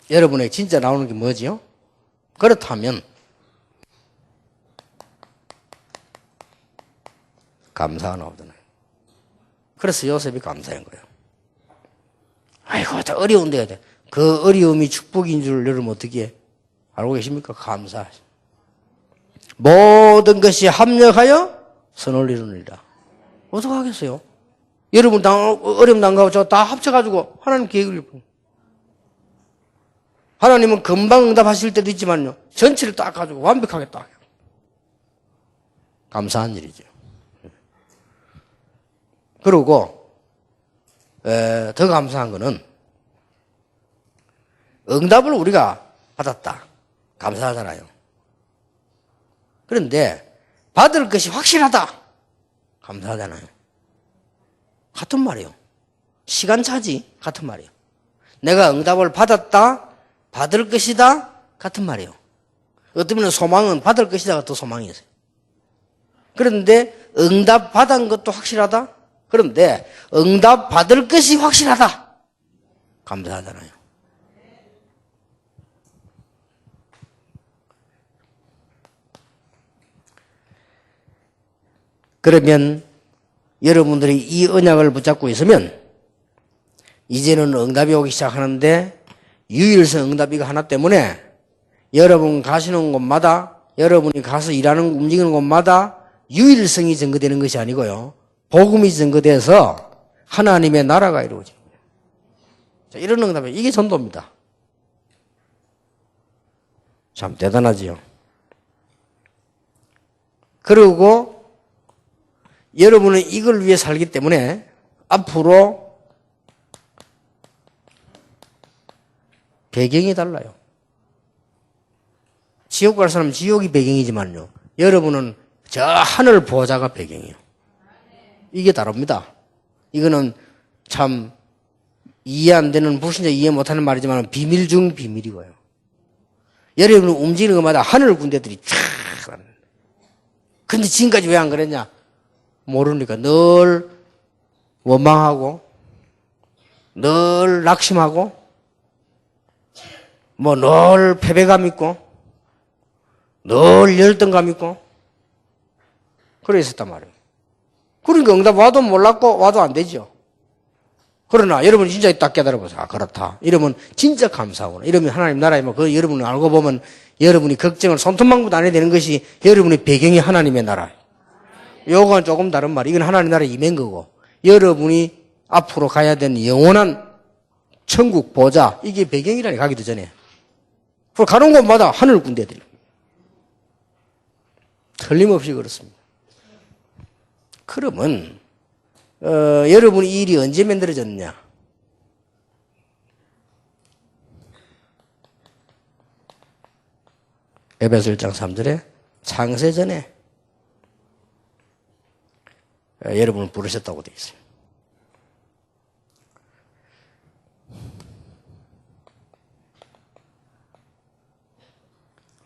여러분에게 진짜 나오는 게 뭐지요? 그렇다면 감사가 나오잖아요. 그래서 요셉이 감사한 거예요. 아이고, 다 어려운데 그 어려움이 축복인 줄 여러분 어떻게 알고 계십니까? 감사하죠. 모든 것이 합력하여 선을 이루느니라. 어떻게 하겠어요? 여러분 어려움 당하고 저 다 합쳐가지고 하나님 계획을 이루고. 하나님은 금방 응답하실 때도 있지만요. 전체를 딱 가지고 완벽하게 딱. 감사한 일이죠. 그리고 더 감사한 거는 응답을 우리가 받았다. 감사하잖아요. 그런데 받을 것이 확실하다. 감사하잖아요. 같은 말이에요. 시간차지 같은 말이에요. 내가 응답을 받았다. 받을 것이다. 같은 말이에요. 어떤 면은 소망은 받을 것이다가 더 소망이 있어요. 그런데 응답 받은 것도 확실하다. 그런데 응답 받을 것이 확실하다. 감사하잖아요. 그러면 여러분들이 이 언약을 붙잡고 있으면 이제는 응답이 오기 시작하는데 유일성 응답이가 하나 때문에 여러분 가시는 곳마다 여러분이 가서 일하는 움직이는 곳마다 유일성이 증거되는 것이 아니고요. 복음이 증거돼서 하나님의 나라가 이루어집니다. 자, 이런 응답이 이게 전도입니다. 참 대단하지요. 그리고 여러분은 이걸 위해 살기 때문에 앞으로 배경이 달라요. 지옥 갈 사람은 지옥이 배경이지만요. 여러분은 저 하늘 보호자가 배경이에요. 이게 다릅니다. 이거는 참 이해 안 되는 불신자 이해 못하는 말이지만 비밀 중 비밀이고요. 여러분은 움직이는 것마다 하늘 군대들이 쫙. 근데 지금까지 왜 안 그랬냐? 모르니까 늘 원망하고 늘 낙심하고 뭐 늘 패배감 있고 늘 열등감 있고 그래 있었단 말이에요. 그러니까 응답 와도 몰랐고 와도 안 되죠. 그러나 여러분이 진짜 딱 깨달아보세요. 아, 그렇다. 이러면 진짜 감사하구나. 이러면 하나님 나라이면 그 여러분이 알고 보면 여러분이 걱정을 손톱만큼도 안 해야 되는 것이 여러분의 배경이 하나님의 나라예요. 요건 조금 다른 말이에요. 이건 하나님 나라에 임한 거고 여러분이 앞으로 가야 되는 영원한 천국 보좌 이게 배경이라니 가기도 전에 그리고 가는 곳마다 하늘 군대들이 틀림없이 그렇습니다. 그러면 여러분이 이 일이 언제 만들어졌느냐? 에베소 1장 3절에 창세 전에 여러분을 부르셨다고 되어 있어요.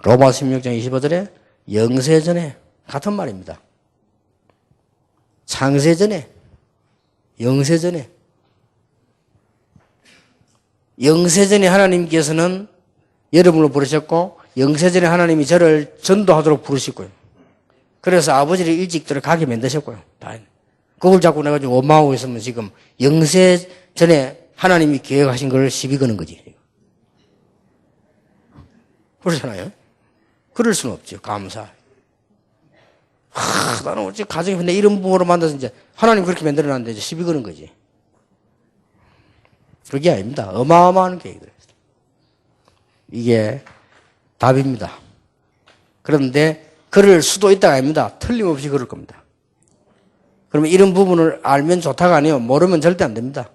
로마서 16장 25절에 영세전에 같은 말입니다. 창세전에, 영세전에. 영세전에 하나님께서는 여러분을 부르셨고 영세전에 하나님이 저를 전도하도록 부르셨고요. 그래서 아버지를 일찍 들어가게 만드셨고요. 그걸 자꾸 내가 좀 원망하고 있으면 지금 영세전에 하나님이 계획하신 걸 시비 거는 거지. 그렇잖아요. 그럴 수는 없죠. 감사. 나는 어째 가정이 근데 이런 부모로 만나서 이제 하나님 그렇게 만들어놨는데 이제 시비 거는 거지. 그게 아닙니다. 어마어마한 계획들. 이게 답입니다. 그런데 그럴 수도 있다가 아닙니다. 틀림없이 그럴 겁니다. 그러면 이런 부분을 알면 좋다가 아니에요. 모르면 절대 안 됩니다.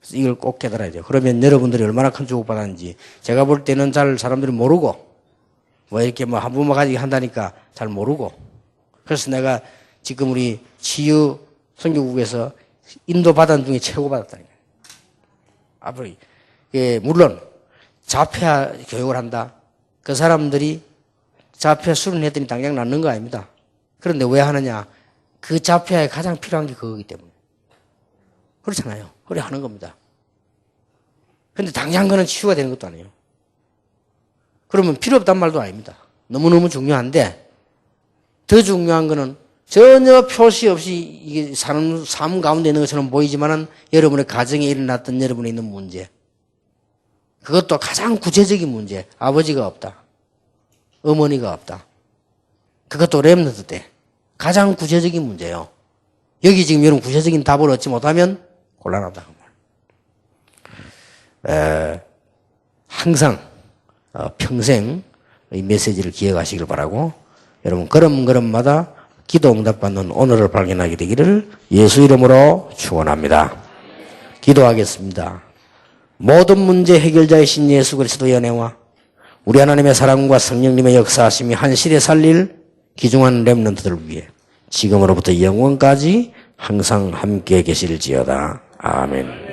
그래서 이걸 꼭 깨달아야 돼요. 그러면 여러분들이 얼마나 큰 축복받았는지 제가 볼 때는 잘 사람들이 모르고 뭐 이렇게 뭐 한 부모 가지고 한다니까 잘 모르고 그래서 내가 지금 우리 치유 선교국에서 인도 받은 중에 최고 받았다니까요. 앞으로 물론 자폐아 교육을 한다. 그 사람들이 자폐아 수련했더니 당장 낫는 거 아닙니다. 그런데 왜 하느냐? 그 자폐아에 가장 필요한 게 그거기 때문에. 그렇잖아요. 그래 하는 겁니다. 그런데 당장 그는 치유가 되는 것도 아니에요. 그러면 필요 없단 말도 아닙니다. 너무너무 중요한데 더 중요한 거는 전혀 표시 없이 이게 삶 가운데 있는 것처럼 보이지만은 여러분의 가정에 일어났던 여러분에 있는 문제. 그것도 가장 구체적인 문제. 아버지가 없다. 어머니가 없다. 그것도 렘넌트 때. 가장 구체적인 문제예요. 여기 지금 여러분 구체적인 답을 얻지 못하면 곤란하다. 항상 평생 이 메시지를 기억하시길 바라고 여러분 걸음걸음마다 기도 응답받는 오늘을 발견하게 되기를 예수 이름으로 축원합니다. 기도하겠습니다. 모든 문제 해결자이신 예수 그리스도의 은혜와 우리 하나님의 사랑과 성령님의 역사하심이 한실에 살릴 귀중한 렘넌트들을 위해 지금으로부터 영원까지 항상 함께 계실지어다. 아멘.